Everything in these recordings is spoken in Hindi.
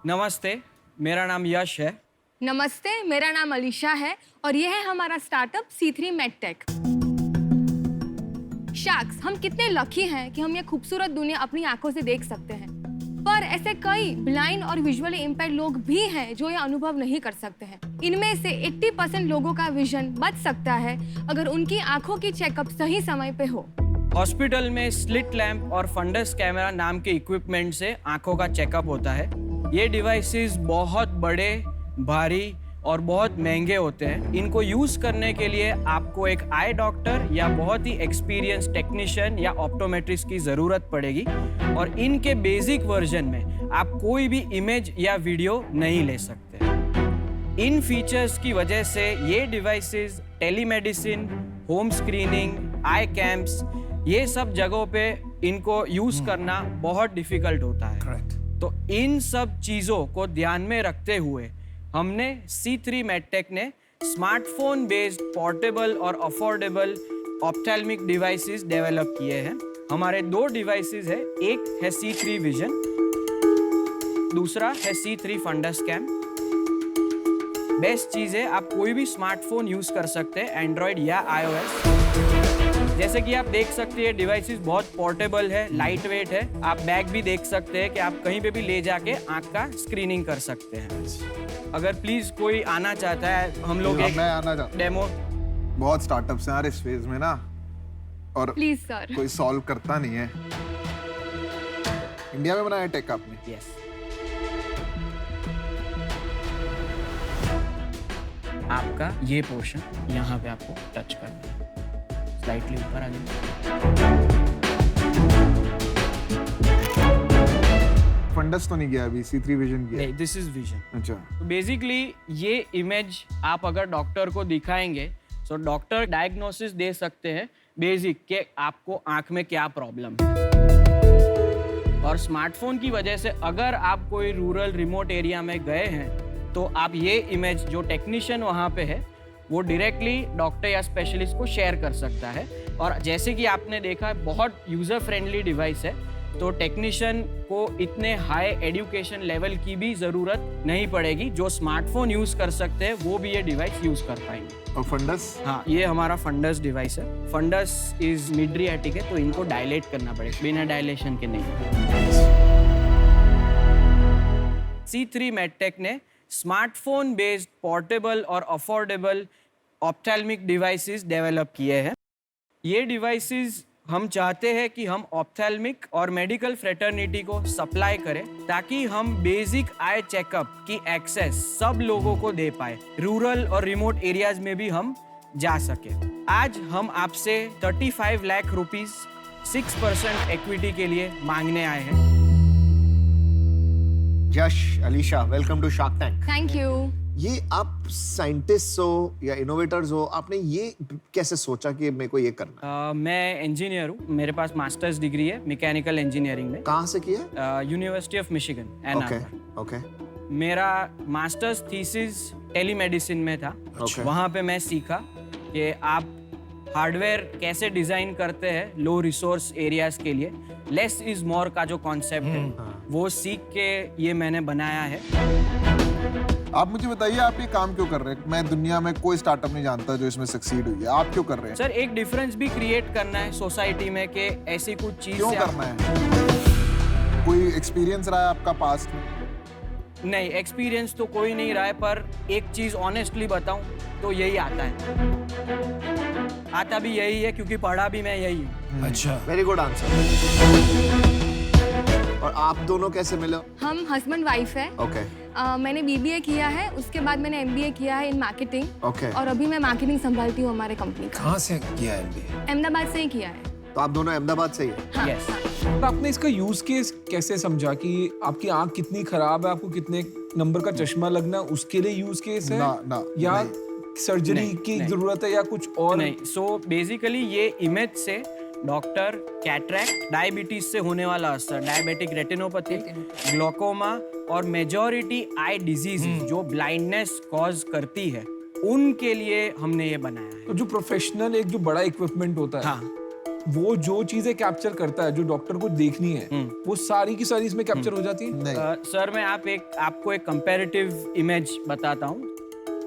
नमस्ते, मेरा नाम यश है। नमस्ते, मेरा नाम अलीशा है और ये है हमारा स्टार्टअप C3 मेडटेक। शाक्स, हम कितने लकी हैं कि हम ये खूबसूरत दुनिया अपनी आंखों से देख सकते हैं। पर ऐसे कई ब्लाइंड और विजुअली इम्पेयर्ड लोग भी हैं जो ये अनुभव नहीं कर सकते हैं। इनमें से 80% लोगों का विजन बच सकता है अगर उनकी आंखों की चेकअप सही समय पे हो। हॉस्पिटल में स्लिट लैंप और फंडस कैमरा नाम के इक्विपमेंट से आंखों का चेकअप होता है। ये डिवाइसेस बहुत बड़े, भारी और बहुत महंगे होते हैं। इनको यूज करने के लिए आपको एक आई डॉक्टर या बहुत ही एक्सपीरियंस टेक्नीशियन या ऑप्टोमेट्रिस्ट की जरूरत पड़ेगी और इनके बेसिक वर्जन में आप कोई भी इमेज या वीडियो नहीं ले सकते। इन फीचर्स की वजह से ये डिवाइसेस टेलीमेडिसिन, होम स्क्रीनिंग, आई कैम्प्स, ये सब जगहों पे इनको यूज करना बहुत डिफिकल्ट होता है। Correct. तो इन सब चीज़ों को ध्यान में रखते हुए हमने C3 मेडटेक ने स्मार्टफोन बेस्ड पोर्टेबल और अफोर्डेबल ऑप्थेल्मिक डिवाइसेस डेवलप किए हैं। हमारे 2 डिवाइसेस है, एक है C3 विजन, दूसरा है C3 फंडस कैम। बेस्ट चीज़ है, आप कोई भी स्मार्टफोन यूज कर सकते हैं, एंड्रॉयड या iOS। जैसे कि आप देख सकते हैं डिवाइसेस बहुत पोर्टेबल है, लाइट वेट है। आप बैग भी देख सकते हैं कि आप कहीं पे भी ले जाके आंख का स्क्रीनिंग कर सकते हैं। अगर प्लीज कोई आना चाहता है, हम लोग एक मैं आना चाहता डेमो। बहुत स्टार्टअप्स हैं यार इस फेज में ना, और प्लीज सर। कोई सॉल्व करता नहीं है। इंडिया में बनाया टेक आपने? यस, आपका ये पोर्शन यहाँ पे आपको टच करना है, स्लाइटली ऊपर आ जाए। फंडस तो नहीं गया अभी, C3 विजन किया। नहीं, दिस इज विजन। अच्छा, तो बेसिकली ये इमेज आप अगर डॉक्टर को दिखाएंगे तो डॉक्टर डायग्नोसिस दे सकते हैं बेसिक के आपको आंख में क्या प्रॉब्लम है। और स्मार्टफोन की वजह से अगर आप कोई रूरल रिमोट एरिया में गए हैं तो आप ये इमेज जो टेक्नीशियन वहाँ पे है वो डायरेक्टली डॉक्टर या स्पेशलिस्ट को शेयर कर सकता है। और जैसे कि आपने देखा बहुत यूज़र फ्रेंडली डिवाइस है, तो टेक्नीशियन को इतने हाई एजुकेशन लेवल की भी ज़रूरत नहीं पड़ेगी। जो स्मार्टफोन यूज़ कर सकते हैं वो भी ये डिवाइस यूज़ कर पाएंगे। और फंडस? हाँ, ये हमारा फंडस डिवाइस है। फंडस इज मिडरियाटिक है, तो इनको डायलेट करना पड़ेगा, बिना डायलेशन के नहीं। C3 मेडटेक ने स्मार्टफोन बेस्ड पोर्टेबल और अफोर्डेबल ऑप्थेल्मिक डिवाइसेस डेवलप किए हैं। ये डिवाइसेस हम चाहते हैं कि हम ऑप्थेल्मिक और मेडिकल फ्रेटर्निटी को सप्लाई करें ताकि हम बेसिक आई चेकअप की एक्सेस सब लोगों को दे पाए, रूरल और रिमोट एरियाज में भी हम जा सके। आज हम आपसे 35 लाख रुपीस 6% इक्विटी के लिए मांगने आए हैं। Yash, Alisha, welcome to Shark Tank. Thank you. ये आप साइंटिस्ट हो या इनोवेटर्स हो, आपने ये कैसे सोचा कि मेरे को ये करना है? मैं इंजीनियर हूँ, मेरे पास मास्टर्स डिग्री है मैकेनिकल इंजीनियरिंग में, कहाँ से किया? University of Michigan, Ann okay, R. Okay, मेरा मास्टर्स थीसिस टेलीमेडिसिन में था। अच्छा। वहाँ पे मैं सीखा कि आप हार्डवेयर कैसे डिजाइन करते हैं लो रिसोर्स एरियाज के लिए। लेस इज मोर का जो कॉन्सेप्ट है वो सीख के ये मैंने बनाया है। आप मुझे बताइए, आप ये काम क्यों कर रहे हैं? मैं दुनिया में कोई स्टार्टअप नहीं जानता जो इसमें सक्सीड हुई है। आप क्यों कर रहे हैं? सर, एक डिफरेंस भी क्रिएट करना है सोसाइटी में कि ऐसी कुछ चीज क्यों से करना है? कोई एक्सपीरियंस रहा है आपका पास्ट में? नहीं, एक्सपीरियंस तो कोई नहीं रहा है, पर एक चीज ऑनेस्टली बताऊं तो यही आता है। आता भी यही है क्योंकि पढ़ा भी मैं यही हूँ। अच्छा, वेरी गुड आंसर। और आप दोनों कैसे मिले? हम हस्बैंड वाइफ है। ओके, मैंने BBA किया है, उसके बाद मैंने MBA किया है इन मार्केटिंग। ओके। और अभी मैं मार्केटिंग संभालती हूँ हमारे कंपनी का। कहाँ से किया है MBA? अहमदाबाद से ही किया है। तो आप दोनों अहमदाबाद से ही हैं? हाँ, Yes. हाँ। तो आपने इसका यूज केस कैसे समझा कि आपकी आंख कितनी खराब है, आपको कितने नंबर का चश्मा लगना है, उसके लिए यूज केस है ना, या सर्जरी नहीं, की नहीं। जरूरत है या कुछ और? नहीं, सो बेसिकली ये इमेज से डॉक्टर कैटरैक्ट, डायबिटीज से होने वाला असर, डायबिटिक रेटिनोपैथी, ग्लोकोमा और मेजॉरिटी आई डिजीज जो ब्लाइंडनेस कॉज करती है, उनके लिए हमने ये बनाया है। तो जो प्रोफेशनल एक जो बड़ा इक्विपमेंट होता है, हाँ, वो जो चीजें कैप्चर करता है जो डॉक्टर को देखनी है वो सारी की सारी इसमें कैप्चर हो जाती है। नहीं सर मैं आपको एक कंपैरेटिव इमेज बताता हूँ।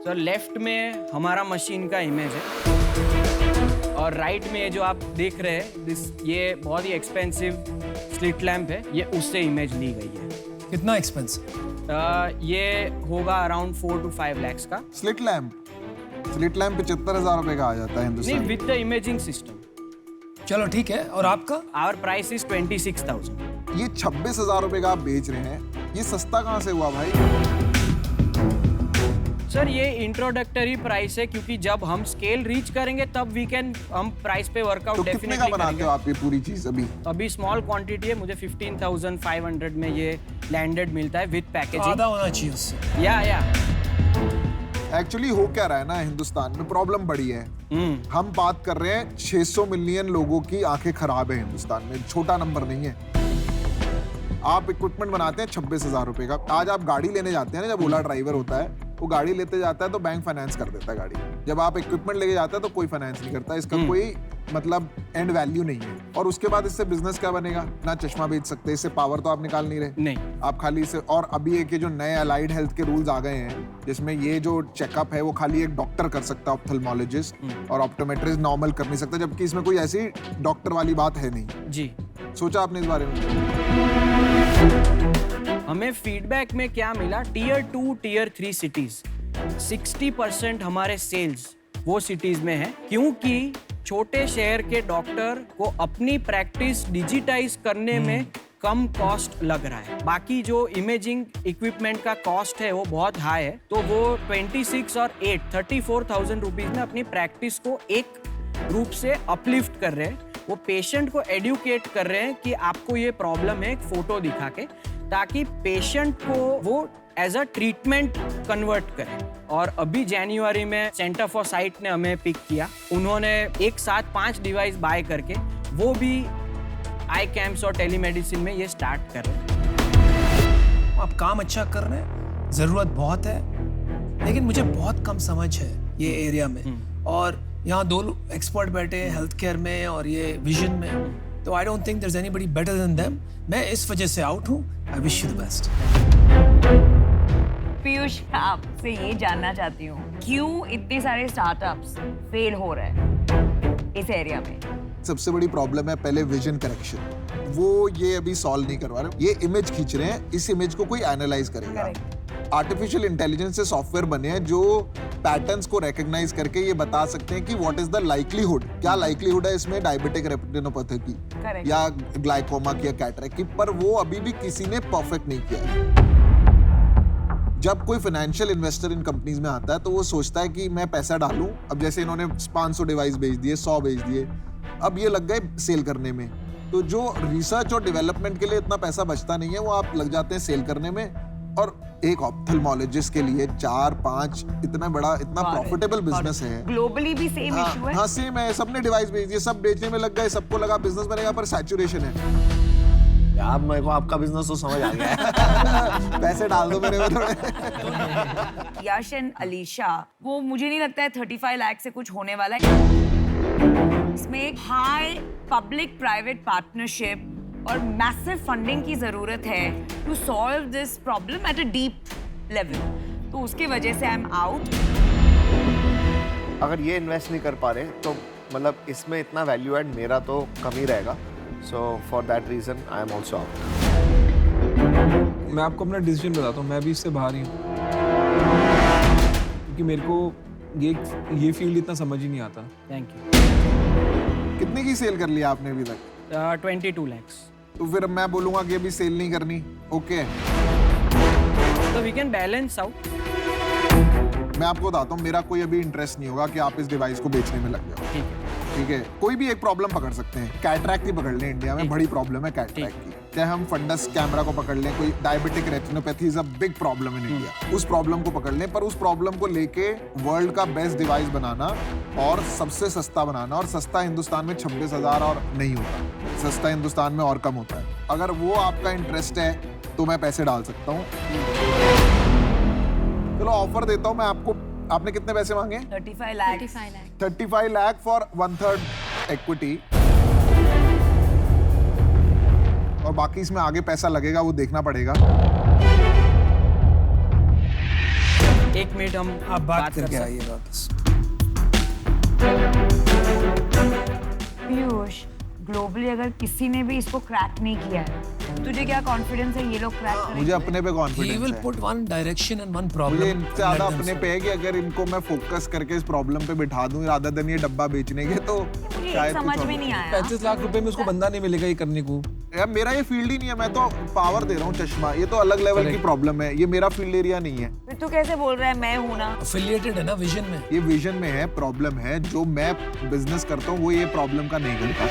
सर लेफ्ट में हमारा मशीन का इमेज है और राइट में जो आप देख रहे हैं ये बहुत ही एक्सपेंसिव स्लिट लैम्प है, ये उससे इमेज ली गई है। कितना एक्सपेंसिव? ये होगा अराउंड 4 to 5 lakhs का। स्लिट लैम्प 75,000 रुपए का आ जाता है नहीं, Hindustan. With the imaging system. चलो ठीक है, और आपका? Our price is 26,000। ये 26,000 रुपए का आप बेच रहे हैं, ये सस्ता कहाँ से हुआ भाई? सर ये इंट्रोडक्टरी प्राइस है, क्योंकि जब हम स्केल रीच करेंगे तब हम प्राइस पे वर्कआउट तो कितने का डेफिनेटली बनाते करेंगे। हो आप ये पूरी चीज अभी? अभी स्मॉल क्वांटिटी है, मुझे 15,500 में ये लैंडेड मिलता है विद तो पैकेजिंग। आधा होना चाहिए उससे। या एक्चुअली हो क्या रहा है ना, हिंदुस्तान में प्रॉब्लम बड़ी है। हम बात कर रहे हैं 600 मिलियन लोगों की आंखें खराब है हिंदुस्तान में, छोटा नंबर नहीं है। आप इक्विपमेंट बनाते हैं 26,000 रुपए का। आज आप गाड़ी लेने जाते हैं ना, जब ओला ड्राइवर होता है वो गाड़ी लेते जाता है तो बैंक फाइनेंस कर देता है गाड़ी। जब आप इक्विपमेंट लेके जाते हैं तो कोई फाइनेंस नहीं करता, इसका कोई मतलब एंड वैल्यू नहीं है। और उसके बाद इससे बिजनेस क्या बनेगा? ना चश्मा बेच सकते, इससे पावर तो आप निकाल नहीं रहे। नहीं, आप खाली से, और अभी एक ये जो नए अलाइड हेल्थ के रूल्स आ गए हैं जिसमें ये जो चेकअप है वो खाली एक डॉक्टर कर सकता है, ऑप्थेल्मोलॉजिस्ट, और ऑप्टोमेट्रिस्ट नॉर्मल कर नहीं सकता, जबकि इसमें कोई ऐसी डॉक्टर वाली बात है नहीं। जी। सोचा आपने इस बारे में? हमें फीडबैक में क्या मिला, टीयर 2 टीयर 3 सिटीज 60% हमारे सेल्स वो सिटीज में है, क्योंकि छोटे शहर के डॉक्टर को अपनी प्रैक्टिस डिजिटाइज करने में कम कॉस्ट लग रहा है। बाकी जो इमेजिंग इक्विपमेंट का कॉस्ट है वो बहुत हाई है, तो वो 26 और 8 34,000 रुपीज में अपनी प्रैक्टिस को एक रूप से अपलिफ्ट कर रहे हैं। वो पेशेंट को एडुकेट कर रहे हैं कि आपको ये प्रॉब्लम है, एक फोटो दिखा के, ताकि पेशेंट को वो एज अ ट्रीटमेंट कन्वर्ट करें। और अभी जनवरी में सेंटर फॉर साइट ने हमें पिक किया, उन्होंने एक साथ 5 डिवाइस बाय करके वो भी आई कैम्प्स और टेलीमेडिसिन में ये स्टार्ट कर रहे हैं। आप काम अच्छा कर रहे हैं, जरूरत बहुत है, लेकिन मुझे बहुत कम समझ है ये एरिया में। और यहाँ 2 एक्सपर्ट बैठे हैं हेल्थ केयर में और ये विजन में, तो I don't think there is anybody better than them. मैं इस वजह से आउट हूँ। I wish you the best. Piyush, आपसे ये जानना चाहती हूँ, क्यों इतने सारे स्टार्टअप्स फेल हो रहे हैं इस एरिया में? सबसे बड़ी प्रॉब्लम है पहले विजन करेक्शन, वो ये अभी सॉल्व नहीं करवा रहे। ये इमेज खींच रहे हैं, इस इमेज को कोई एनालाइज करेगा। आर्टिफिशियल इंटेलिजेंस से सॉफ्टवेयर बने हैं जो पैटर्न्स को रिकॉग्नाइज करके ये बता सकते हैं कि व्हाट इज द लाइक्लीहुड, क्या लाइक्लीहुड है इसमें डायबिटिक रेटिनोपैथी की या ग्लाइकोमा की या कैटरेक्ट की, पर वो अभी भी किसी ने परफेक्ट नहीं किया है। जब कोई फाइनेंशियल इन्वेस्टर इन कंपनीज में आता है तो वो सोचता है कि मैं पैसा डालूं, अब जैसे इन्होंने 500 डिवाइस बेच दिए, 100 बेच दिए, अब ये लग गए सेल करने में। तो जो रिसर्च और डेवलपमेंट के लिए इतना पैसा बचता नहीं है, वो आप लग जाते हैं सेल करने में। और एक ऑप्थेल्मोलॉजिस्ट के लिए 4-5 इतना बड़ा, इतना प्रॉफिटेबल बिजनेस है। ग्लोबली भी सेम इशू है। हाँ सेम है, सबने डिवाइस बेच दिए, सब बेचने में लग गए, सबको लगा बिजनेस बनेगा, पर सैचुरेशन है। यार मेरे को आपका बिजनेस तो समझ आ गया है। पैसे डाल दो मेरे में थोड़े। यश एंड अलीशा, वो मुझे नहीं लगता है 35 लाख से कुछ होने वाला है। इसमें एक हाई पब्लिक प्राइवेट पार्टनरशिप और मैसिव फंडिंग की जरूरत है to solve this problem at a deep level. तो उसकी वजह से आई एम आउट। अगर ये इन्वेस्ट नहीं कर पा रहे तो मतलब इसमें इतना वैल्यू एड मेरा तो कम ही रहेगा। So for that reason I am also out. मैं आपको अपना डिसीजन बताता हूँ, मैं भी इससे बाहर ही हूँ, क्योंकि मेरे को ये फील्ड इतना समझ ही नहीं आता। Thank you. कितने की सेल कर लिया आपने अभी तक? 22 lakhs। तो फिर मैं बोलूंगा कि अभी सेल नहीं करनी, ओके? तो वी कैन बैलेंस आउट। मैं आपको बताता हूँ, मेरा कोई अभी इंटरेस्ट नहीं होगा कि आप इस डिवाइस को बेचने में लग जाओ। ठीक है। ठीक है, कोई भी एक प्रॉब्लम पकड़ सकते हैं। कैटरैक्ट ही पकड़ लें, इंडिया में बड़ी प्रॉब्लम है कैटरैक्ट की। चाहे हम फंडस कैमरा को पकड़ लें, कोई diabetic retinopathy is a big problem in India, उस प्रॉब्लम को पकड़ लें। पर उस प्रॉब्लम को लेके वर्ल्ड का बेस्ट डिवाइस बनाना और सबसे सस्ता बनाना, और सस्ता हिंदुस्तान में 26,000 और नहीं होता, सस्ता हिंदुस्तान में और कम होता है। अगर वो आपका इंटरेस्ट है तो मैं पैसे डाल सकता हूँ। चलो ऑफर देता हूँ मैं आपको। आपने कितने पैसे मांगे? 35 लाख। 35 लाख। 35 लाख फॉर 1/3 equity और बाकी इसमें आगे पैसा लगेगा वो देखना पड़ेगा। एक मिनट हम आप बात कर करके सकते आइए वापस। पीयूष, ग्लोबली अगर किसी ने भी इसको क्रैक नहीं किया है, तुझे क्या कॉन्फिडेंस है ये लोग क्रैक करेंगे? मुझे अपने पे He कॉन्फिडेंस will है। put one direction and one problem. मुझे इनसे and ज्यादा let them अपने solve. पे है कि अगर इनको मैं फोकस करके इस प्रॉब्लम पे बिठा दूं रादर देन ये डब्बा बेचने के, तो मुझे शायद समझ कुछ और में हो। नहीं आया। 35 लाख रुपए में उसको बंदा नहीं मिलेगा ये करने को। यार मेरा ये फील्ड ही नहीं है, मैं तो पावर दे रहा हूँ चश्मा, ये तो अलग लेवल की प्रॉब्लम है, ये मेरा फील्ड एरिया नहीं है। फिर तू कैसे बोल रहा है मैं हूं ना? Affiliated है ना विजन में। ये विजन में है, प्रॉब्लम है, जो मैं बिजनेस करता हूँ वो ये प्रॉब्लम का नहीं करता।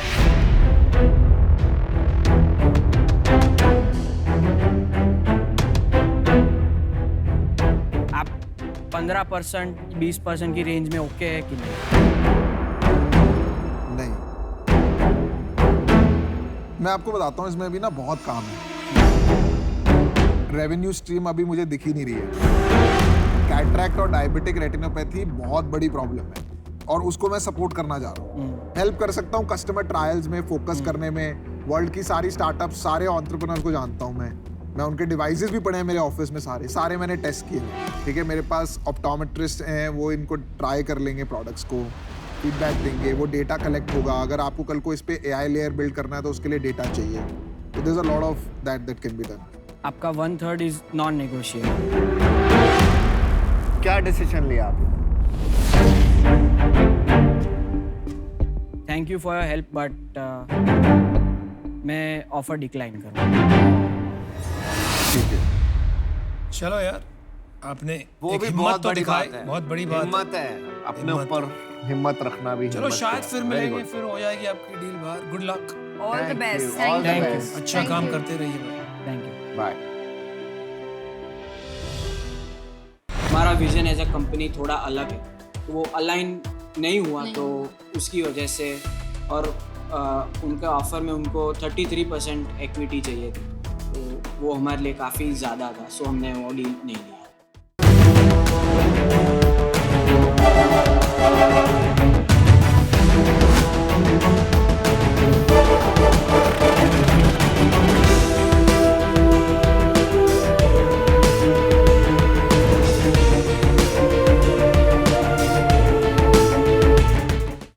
आप 15% 20% की रेंज में ओके है कि नहीं? नहीं, मैं आपको बताता हूँ इसमें अभी ना बहुत काम है। रेवेन्यू स्ट्रीम अभी मुझे दिख ही नहीं रही है। कैटरैक्ट और डायबिटिक रेटिनोपैथी बहुत बड़ी प्रॉब्लम है और उसको मैं सपोर्ट करना चाह रहा हूँ। हेल्प कर सकता हूँ कस्टमर ट्रायल्स में, फोकस करने में। वर्ल्ड की सारी स्टार्टअप, सारे एंटरप्रेन्योर्स को जानता हूँ मैं उनके डिवाइसेस भी पड़े हैं मेरे ऑफिस में, सारे मैंने टेस्ट किए हैं। ठीक है, मेरे पास ऑप्टोमेट्रिस्ट हैं, वो इनको ट्राई कर लेंगे प्रोडक्ट्स को, फीडबैक देंगे, वो डेटा कलेक्ट होगा। अगर आपको कल को इस पे AI लेयर बिल्ड करना है तो उसके लिए डेटा चाहिए। तो there is a lot of that can be done. आपका 1/3 इज नॉन नेगोशिएबल। क्या डिसीजन लिया आपने? Thank you for your help but मैं ऑफर डिक्लाइन करूँगा। ठीक है, चलो यार, आपने वो एक भी हिम्मत बहुत तो बड़ी दिखाई, बात है। बहुत बड़ी बात है। हिम्मत है, अपने हिम्मत। ऊपर हिम्मत रखना भी। चलो हिम्मत शायद है। फिर Very मिलेंगे, good. फिर हो जाएगी आपकी डील बाहर। Good luck, all the Thank best. you. All the Thank you. best. अच्छा Thank काम you. करते रहिए भाई। Thank you. Bye. हमारा विजन एज अ कंपनी थोड़ा अलग है, तो वो अलाइन नहीं हुआ, तो उसकी वजह से। और उनका ऑफर में उनको 33% इक्विटी चाहिए थी, तो वो हमारे लिए काफ़ी ज़्यादा था, सो हमने वो डील नहीं लिया।